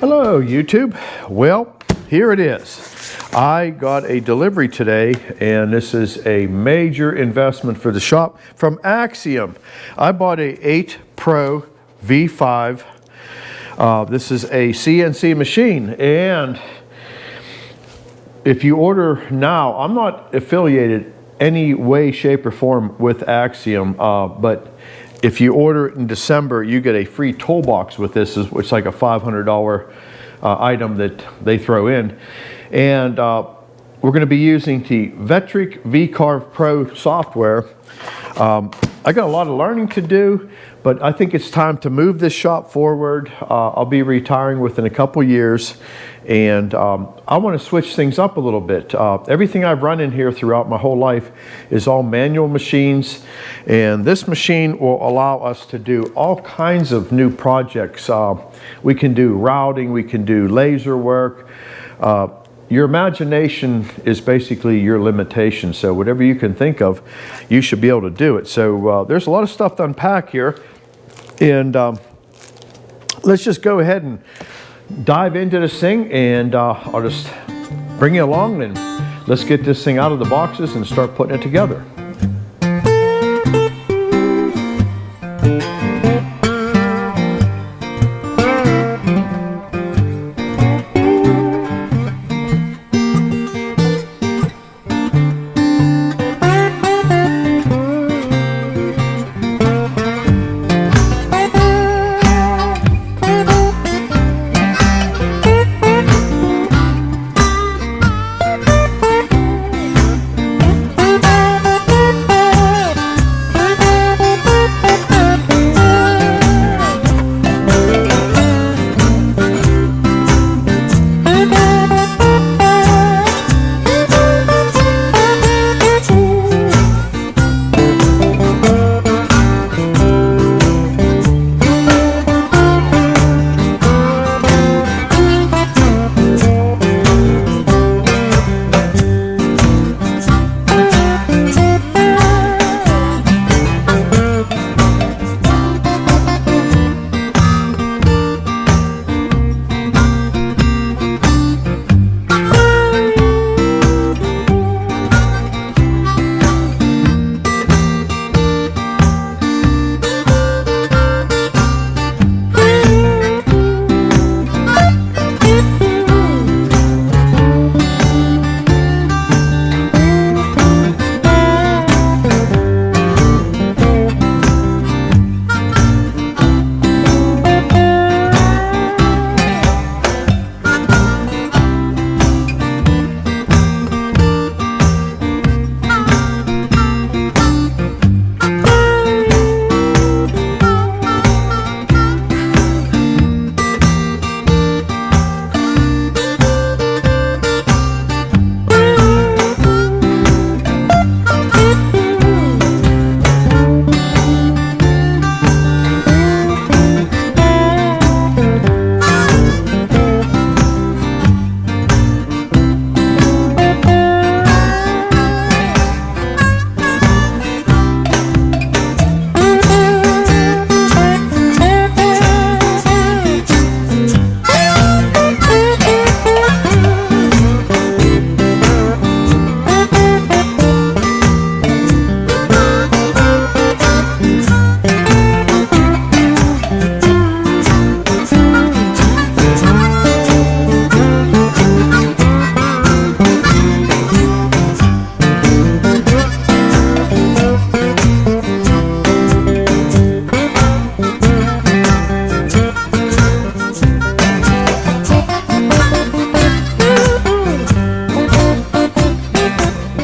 Hello YouTube. Well, here it is. I got a delivery today, and this is a major investment for the shop from Axiom. I bought a 8 Pro V5. This is a CNC machine, and if you order now, I'm not affiliated any way, shape, or form with Axiom, but if you order it in December, you get a free toolbox with this, which is like a $500 item that they throw in. And we're going to be using the Vectric VCarve Pro software. I got a lot of learning to do, but I think it's time to move this shop forward. I'll be retiring within a couple years, and I want to switch things up a little bit. Everything I've run in here throughout my whole life is all manual machines, and this machine will allow us to do all kinds of new projects. We can do routing, we can do laser work. Your imagination is basically your limitation, so whatever you can think of, you should be able to do it. So there's a lot of stuff to unpack here, and let's just go ahead and dive into this thing, and I'll just bring you along, and let's get this thing out of the boxes and start putting it together.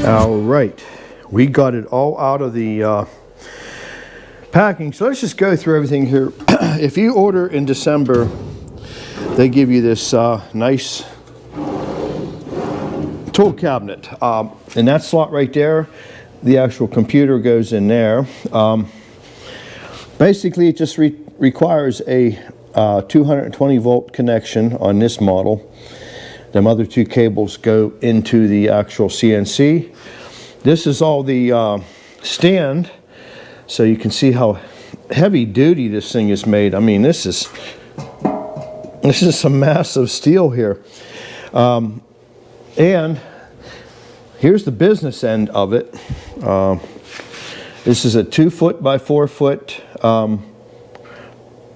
All right, we got it all out of the packing, so let's just go through everything here. If you order in December, they give you this nice tool cabinet. In that slot right there, the actual computer goes in there. Basically, it just requires a 220 volt connection on this model. Them other two cables go into the actual CNC. This is all the stand, so you can see how heavy duty this thing is made. I mean, this is This is some massive steel here. And here's the business end of it. This is a 2 foot by 4 foot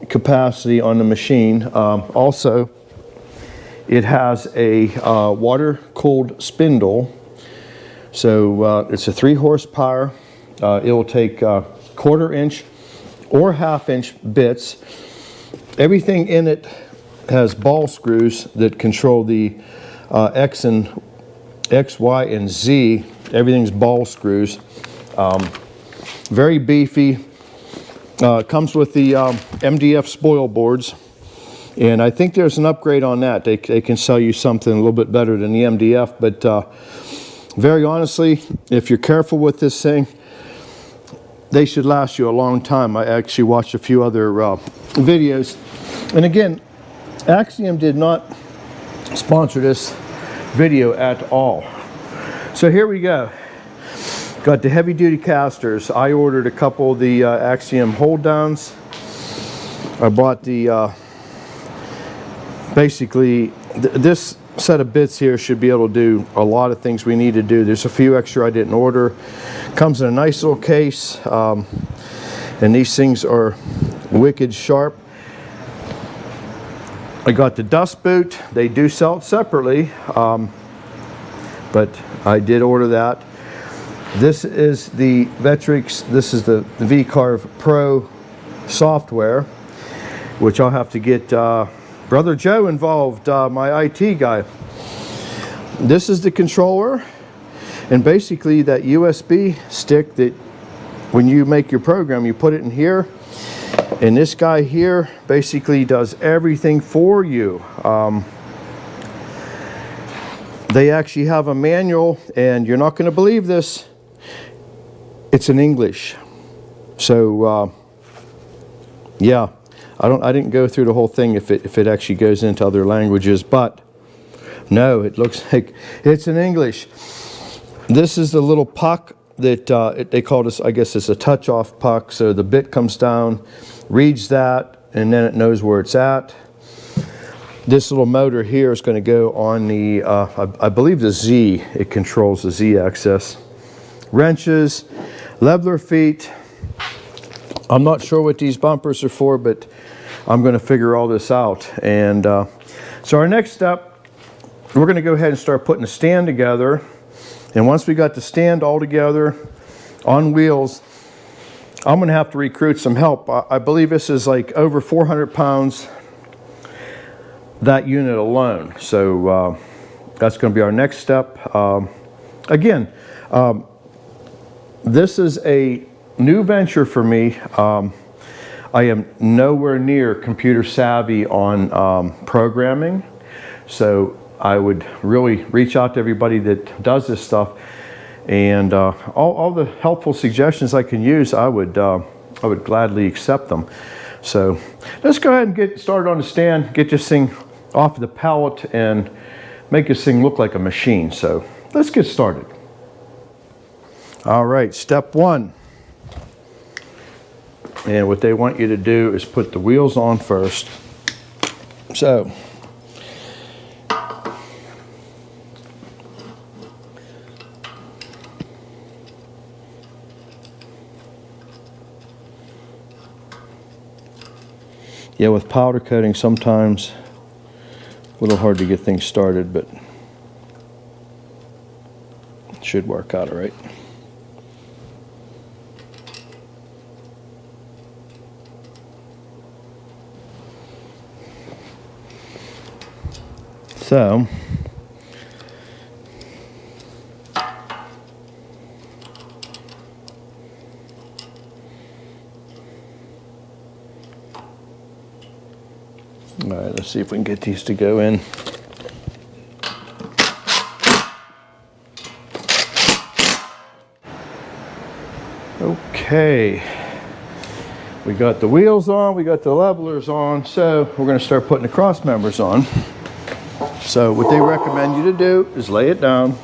capacity on the machine. Also, it has a water-cooled spindle. So it's a 3 horsepower. It will take 1/4 inch or 1/2 inch bits. Everything in it has ball screws that control the X, Y, and Z. Everything's ball screws. Very beefy. Comes with the MDF spoil boards. And I think there's an upgrade on that. They can sell you something a little bit better than the MDF. But very honestly, if you're careful with this thing, they should last you a long time. I actually watched a few other videos. And again, Axiom did not sponsor this video at all. So here we go. Got the heavy duty casters. I ordered a couple of the Axiom hold downs. I bought the, basically this set of bits here should be able to do a lot of things we need to do. There's a few extra I didn't order. Comes in a nice little case. And these things are wicked sharp. I got the dust boot. They do sell it separately, but I did order that. This is the Vectrix. This is the VCarve Pro software, which I'll have to get Brother Joe involved, my IT guy. This is the controller, and basically that USB stick that when you make your program, you put it in here. And this guy here basically does everything for you. They actually have a manual, and you're not going to believe this. It's in English. So yeah, I didn't go through the whole thing if it actually goes into other languages, but no, it looks like it's in English. This is the little puck that they call this. I guess it's a touch-off puck. So the bit comes down, reads that, and then it knows where it's at. This little motor here is going to go on the, I believe the Z. It controls the Z axis. Wrenches, leveler feet. I'm not sure what these bumpers are for, but I'm going to figure all this out. And so our next step, we're going to go ahead and start putting the stand together. And once we got the stand all together on wheels, I'm going to have to recruit some help. I believe this is like over 400 pounds, that unit alone. So that's going to be our next step. Again, this is a new venture for me. I am nowhere near computer savvy on programming. So I would really reach out to everybody that does this stuff, and all the helpful suggestions I can use, I would gladly accept them. So let's go ahead and get started on the stand, get this thing off of the pallet, and make this thing look like a machine. So let's get started. All right, step one. And what they want you to do is put the wheels on first. So yeah, with powder coating sometimes a little hard to get things started, but it should work out all right. So all right, let's see if we can get these to go in. Okay, we got the wheels on, we got the levelers on, so we're going to start putting the cross members on. So what they recommend you to do is lay it down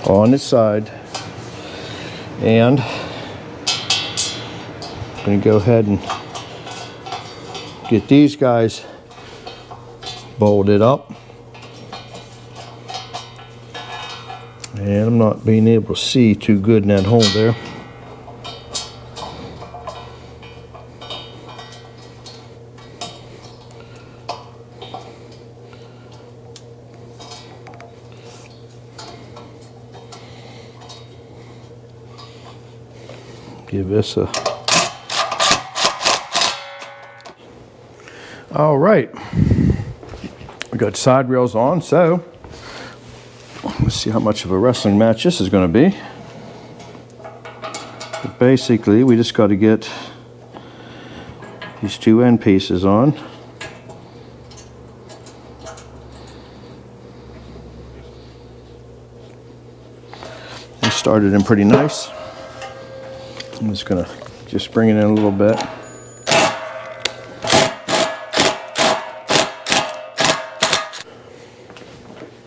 on its side, and I'm going to go ahead and get these guys bolt it up. And I'm not being able to see too good in that hole there. Give this a... All right. We got side rails on, so let's see how much of a wrestling match this is going to be. But basically, we just got to get these two end pieces on. They started in pretty nice. I'm just going to just bring it in a little bit.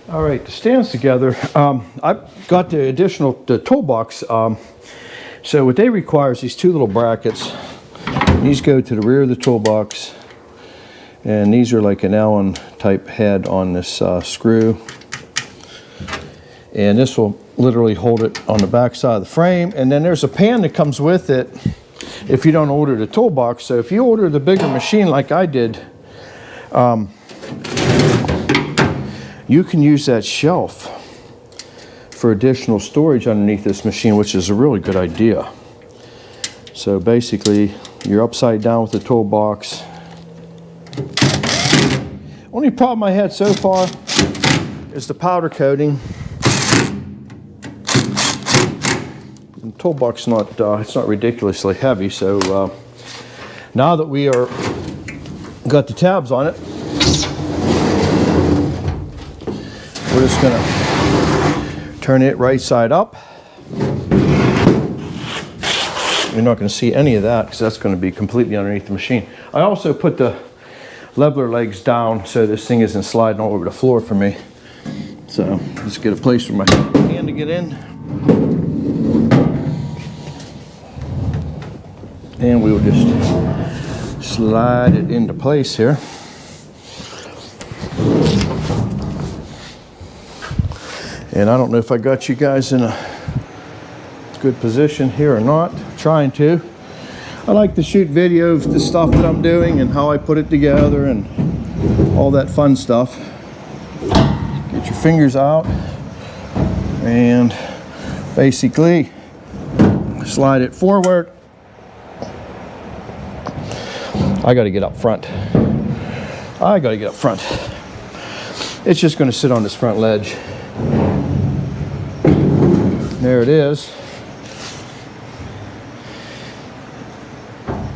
All right, the stands together. I've got the additional toolbox. So what they require is these two little brackets. These go to the rear of the toolbox, and these are like an Allen type head on this screw. And this will literally hold it on the back side of the frame. And then there's a pan that comes with it if you don't order the toolbox. So if you order the bigger machine like I did, you can use that shelf for additional storage underneath this machine, which is a really good idea. So basically, you're upside down with the toolbox. Only problem I had so far is the powder coating. The toolbox it's not ridiculously heavy, so now that we got the tabs on it, we're just gonna turn it right side up. You're not gonna see any of that because that's gonna be completely underneath the machine. I also put the leveler legs down so this thing isn't sliding all over the floor for me. So let's get a place for my hand to get in. And we will just slide it into place here. And I don't know if I got you guys in a good position here or not. I'm trying to. I like to shoot video of the stuff that I'm doing and how I put it together and all that fun stuff. Get your fingers out and basically slide it forward. I got to get up front. It's just going to sit on this front ledge. There it is.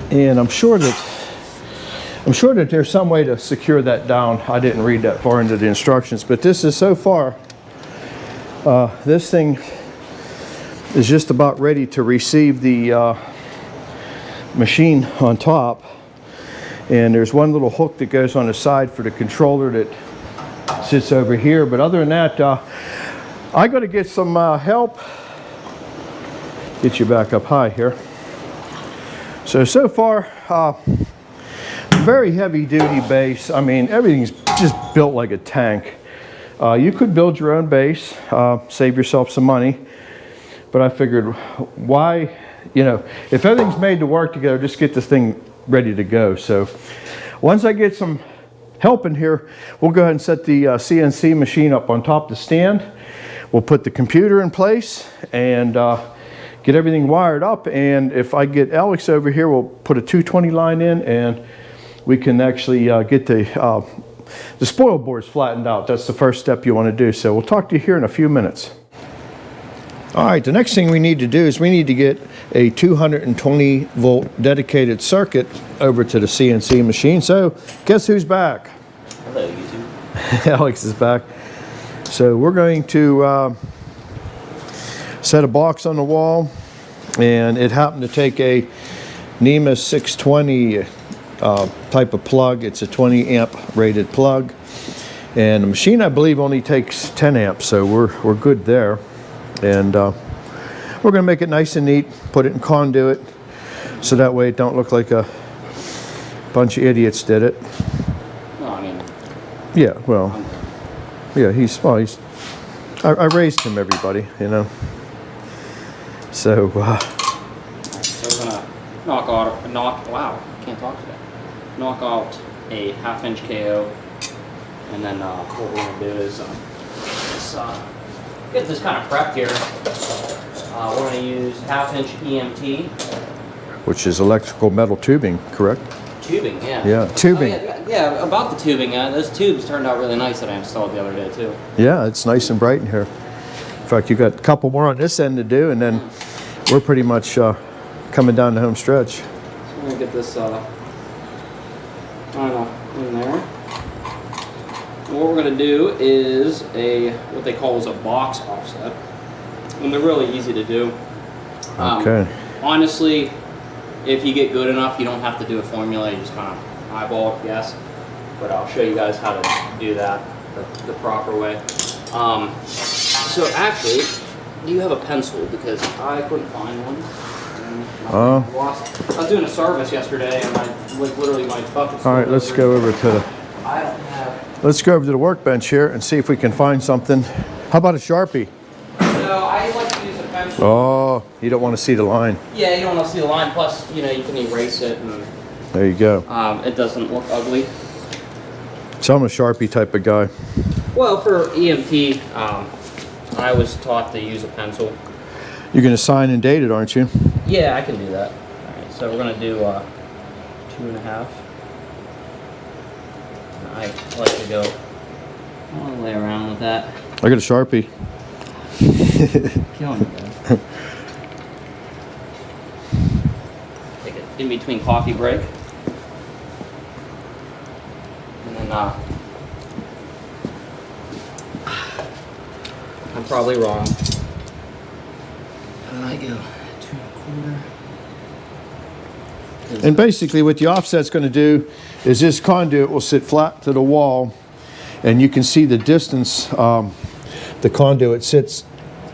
And I'm sure that there's some way to secure that down. I didn't read that far into the instructions, but this is so far, this thing is just about ready to receive the machine on top. And there's one little hook that goes on the side for the controller that sits over here. But other than that, I got to get some help. Get you back up high here. So far, very heavy duty base. I mean, everything's just built like a tank. You could build your own base, save yourself some money. But I figured, why, if everything's made to work together, just get this thing ready to go. So once I get some help in here, we'll go ahead and set the CNC machine up on top of the stand. We'll put the computer in place and get everything wired up. And if I get Alex over here, we'll put a 220 line in and we can actually get the spoil boards flattened out. That's the first step you want to do. So we'll talk to you here in a few minutes. All right, the next thing we need to do is we need to get a 220 volt dedicated circuit over to the CNC machine. So guess who's back? Hello, YouTube. Alex is back. So we're going to set a box on the wall, and it happened to take a NEMA 620 type of plug. It's a 20 amp rated plug, and the machine I believe only takes 10 amps, so we're good there. And we're going to make it nice and neat, put it in conduit so that way it don't look like a bunch of idiots did it. No, I mean, Yeah, well, yeah, I raised him, everybody, you know. So, So we're gonna wow, can't talk today. Knock out a 1/2 inch KO, and then what we're gonna do is get this kind of prepped here. We're gonna use 1/2 inch EMT which is electrical metal tubing, correct? tubing. Yeah. Yeah, tubing. Oh, yeah, about the tubing. Those tubes turned out really nice that I installed the other day too. Yeah, it's nice and bright in here. In fact, you got a couple more on this end to do, and then we're pretty much coming down the home stretch. So we're gonna get this in there. And what we're gonna do is what they call is a box offset, and they're really easy to do. Okay. Honestly, if you get good enough, you don't have to do a formula. You just kind of eyeball it, guess. But I'll show you guys how to do that the proper way. So actually, do you have a pencil? Because I couldn't find one. I was doing a service yesterday, and literally my bucket's All right, let's go over to I don't have. let's go over to the workbench here and see if we can find something. How about a Sharpie? No, I like to use a pencil. Oh, you don't want to see the line. Yeah, you don't want to see the line. Plus, you know, you can erase it, and There you go. it doesn't look ugly. So I'm a Sharpie type of guy. Well, for EMT, I was taught to use a pencil. You're going to sign and date it, aren't you? Yeah, I can do that. All right, so we're gonna do 2.5. I like to go all the way around with that. I got a Sharpie. Killing me, guys. Take it in between coffee break, and then I'm probably wrong. How did I go? 2.25. And basically what the offset's going to do is this conduit will sit flat to the wall, and you can see the distance the conduit sits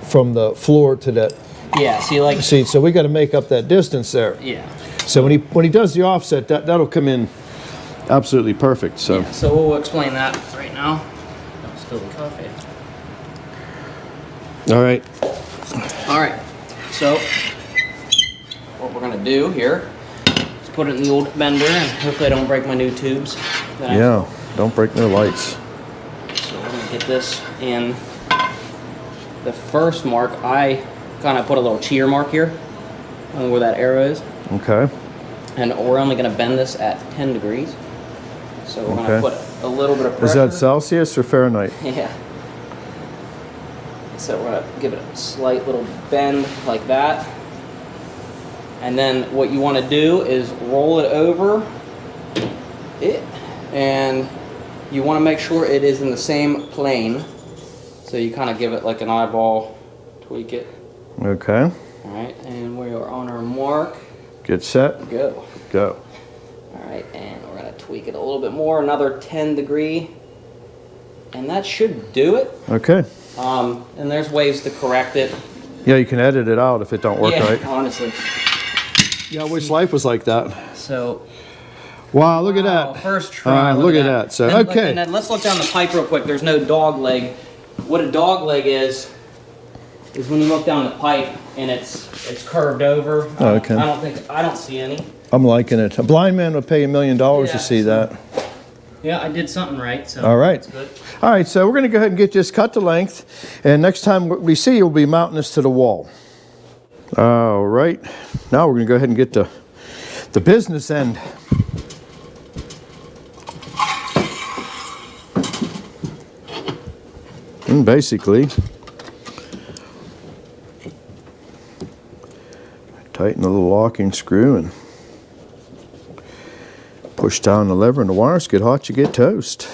from the floor to that Yeah, see, like, seat. So we got to make up that distance there. yeah. So when he does the offset, that'll come in absolutely perfect. So Yeah, so we'll explain that right now. Don't spill the coffee. all right, All right, so what we're gonna do here is put it in the old bender, and hopefully I don't break my new tubes. yeah, don't break no lights. So we're gonna get this in. The first mark, I kind of put a little cheer mark here, where that arrow is, Okay, and we're only gonna bend this at 10 degrees. So we're Okay. gonna put a little bit of pressure. is that Celsius or Fahrenheit? Yeah. So we're gonna give it a slight little bend like that. And then what you wanna do is roll it over it, and you wanna make sure it is in the same plane. So you kind of give it like an eyeball, tweak it. Okay, All right, and we are on our mark. get set, Go. go. All right, and we're gonna tweak it a little bit more, another 10 degree. And that should do it. Okay, And there's ways to correct it. yeah, you can edit it out if it don't work Yeah, right. honestly. Yeah, I wish life was like that. So, Wow, look at wow, that. first try. Look at that. So, And okay. And then let's look down the pipe real quick. There's no dog leg. What a dog leg is when you look down the pipe and it's curved over. Oh, okay. I don't see any. I'm liking it. A blind man would pay $1 million Yeah, to see so- that. Yeah, I did something right. So All right. that's good. All right, so we're going to go ahead and get this cut to length, and next time we see you, we'll be mounting this to the wall. All right, now we're going to go ahead and get the business end. And basically, tighten the little locking screw and push down the lever, and the wires get hot, you get toast.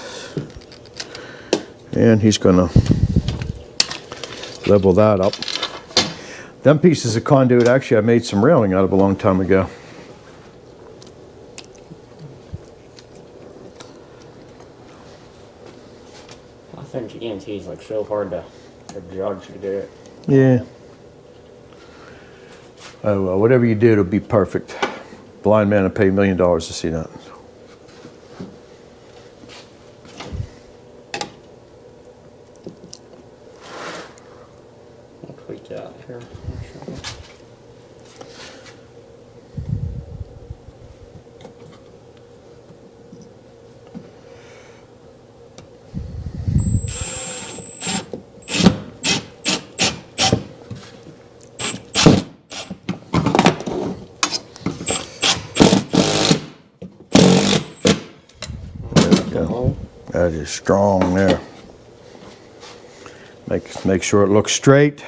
And he's gonna level that up. Them pieces of conduit, actually I made some railing out of a long time ago. I think EMT is like so hard to judge to do it. Yeah. Oh, well, whatever you do, it'll be perfect. Blind man will pay $1 million to see that. Oh. That is strong there. Make sure it looks straight,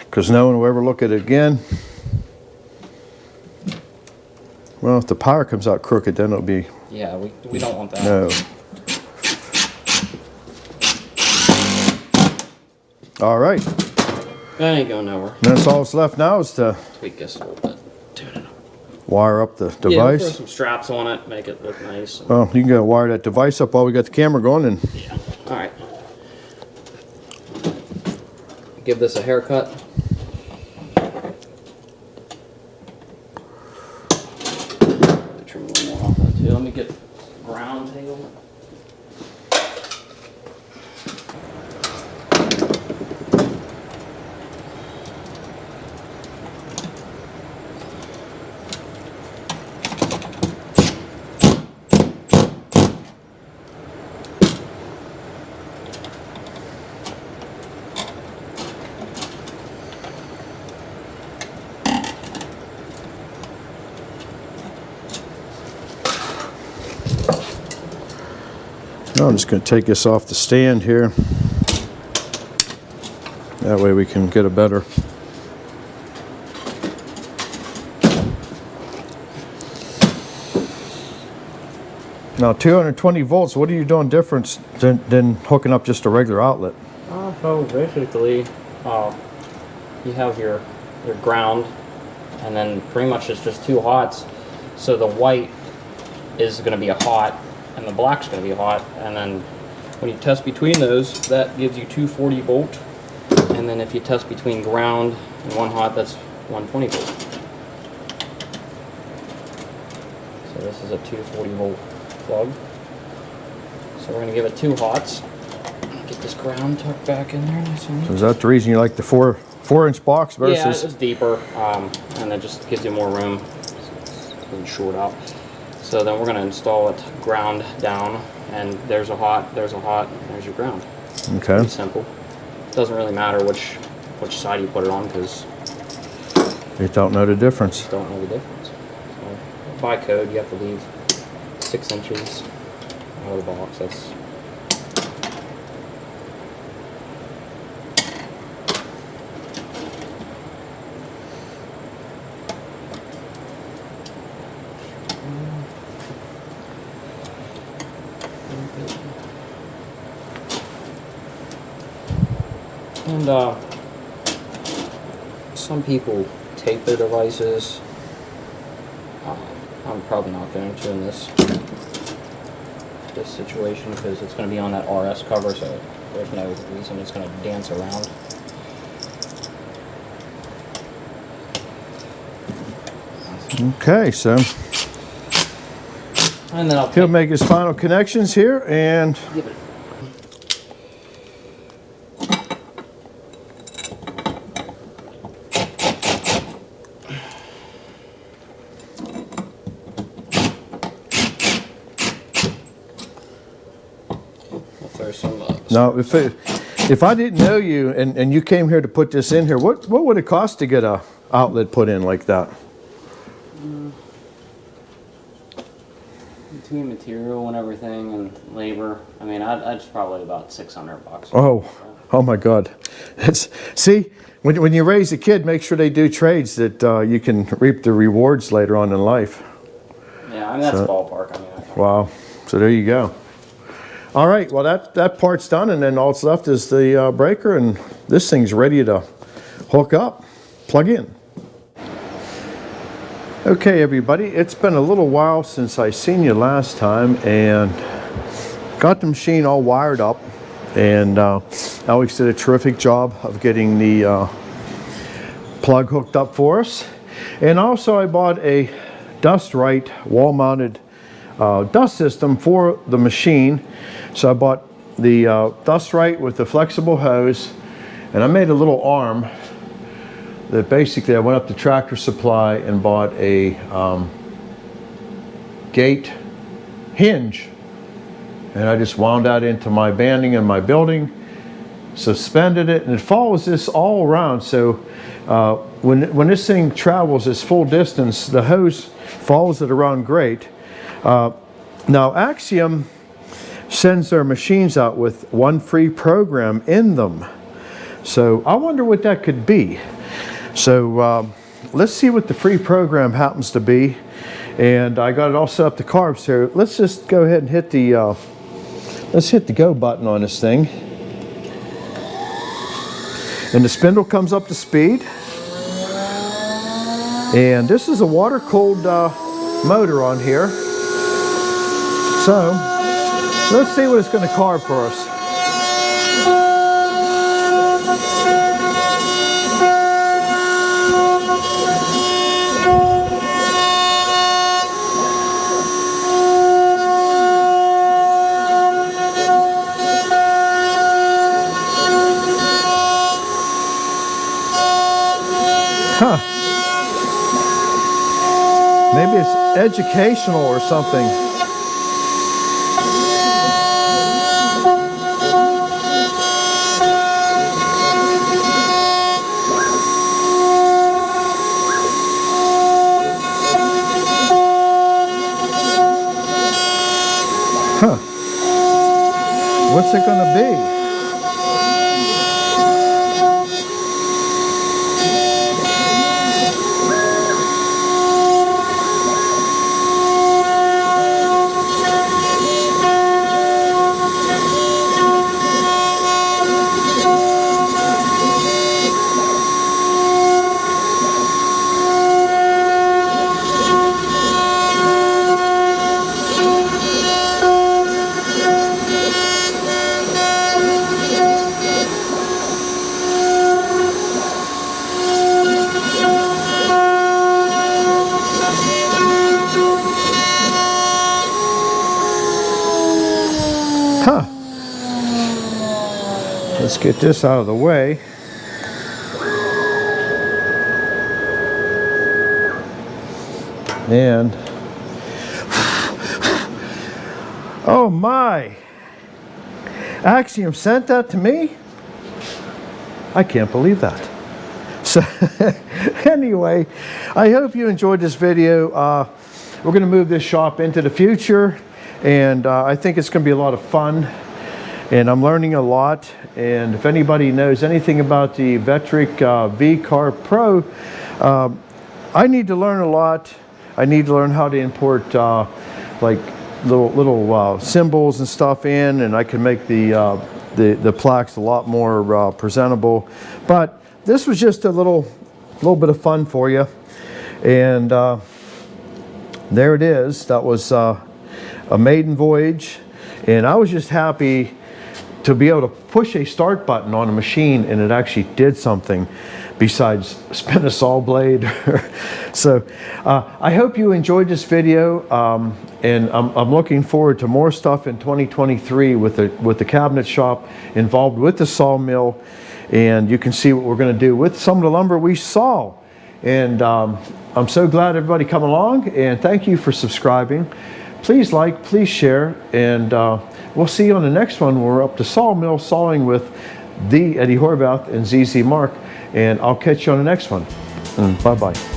because no one will ever look at it again. Well, if the power comes out crooked, then it'll be Yeah, we don't want that. no. All right. That ain't going nowhere. That's all that's left now is to Tweak this a little bit. Tune it up. wire up the Yeah, we'll device. throw some straps on it, make it look nice. Well, you can go wire that device up while we got the camera going, and Yeah. All right. Give this a haircut. Trim a little more off that too. Let me get ground tail. I'm just going to take this off the stand here. That way we can get a better. Now 220 volts, what are you doing different than hooking up just a regular outlet? So basically, you have your ground, and then pretty much it's just two hots. So the white is going to be a hot, and the black's going to be a hot, and then when you test between those, that gives you 240 volt, and then if you test between ground and one hot, that's 120 volt. So this is a 240 volt plug. So we're going to give it two hots. Get this ground tucked back in there nice and neat. So is that the reason you like the four-inch box Yeah, versus? it's deeper, and it just gives you more room. It's really short out. So then we're going to install it ground down, and there's a hot, there's a hot, and there's your ground. Okay. Pretty simple. Doesn't really matter which side you put it on, because You don't know the difference. you don't know the difference. So by code, you have to leave 6 inches out of the box. That's and some people tape their devices. I'm probably not going to in this situation because it's going to be on that RS cover, so there's no reason it's going to dance around. Okay, so And then I'll he'll take, make his final connections here, and give it. I'll throw some now if I didn't know you and you came here to put this in here, what would it cost to get a outlet put in like that? between material and everything and labor. I mean, I'd probably about $600. Oh my God! See, when you raise a kid, make sure they do trades that you can reap the rewards later on in life. Yeah, I mean that's ballpark. I mean, Wow! So there you go. All right. Well, that part's done, and then all that's left is the breaker, and this thing's ready to hook up, plug in. Okay, everybody. It's been a little while since I seen you last time, and got the machine all wired up, and Alex did a terrific job of getting the plug hooked up for us. And also I bought a Dust-Rite wall-mounted dust system for the machine. So I bought the Dust-Rite with the flexible hose, and I made a little arm that basically I went up to Tractor Supply and bought a gate hinge, and I just wound that into my banding in my building, suspended it, and it follows this all around. So when this thing travels its full distance, the hose follows it around great. Now, Axiom sends their machines out with one free program in them. So I wonder what that could be. So let's see what the free program happens to be. And I got it all set up to carb. So let's just go ahead and hit the let's hit the go button on this thing. And the spindle comes up to speed. And this is a water-cooled motor on here. So let's see what it's going to carb for us. Huh. Maybe it's educational or something. Huh. What's it going to be? Huh. Let's get this out of the way. And oh my, Axiom sent that to me? I can't believe that. So anyway, I hope you enjoyed this video. We're going to move this shop into the future, and I think it's going to be a lot of fun, and I'm learning a lot. And if anybody knows anything about the Vectric V-Carb Pro, I need to learn a lot. I need to learn how to import like little symbols and stuff in, and I can make the plaques a lot more presentable. But this was just a little bit of fun for you, and there it is. That was a maiden voyage, and I was just happy to be able to push a start button on a machine and it actually did something besides spin a saw blade. So I hope you enjoyed this video, and I'm looking forward to more stuff in 2023 with the cabinet shop involved with the sawmill, and you can see what we're going to do with some of the lumber we saw. And I'm so glad everybody come along, and thank you for subscribing. Please like, please share, and we'll see you on the next one. We're up to sawmill sawing with the Eddie Horvath and ZZ Mark, and I'll catch you on the next one. Bye-bye.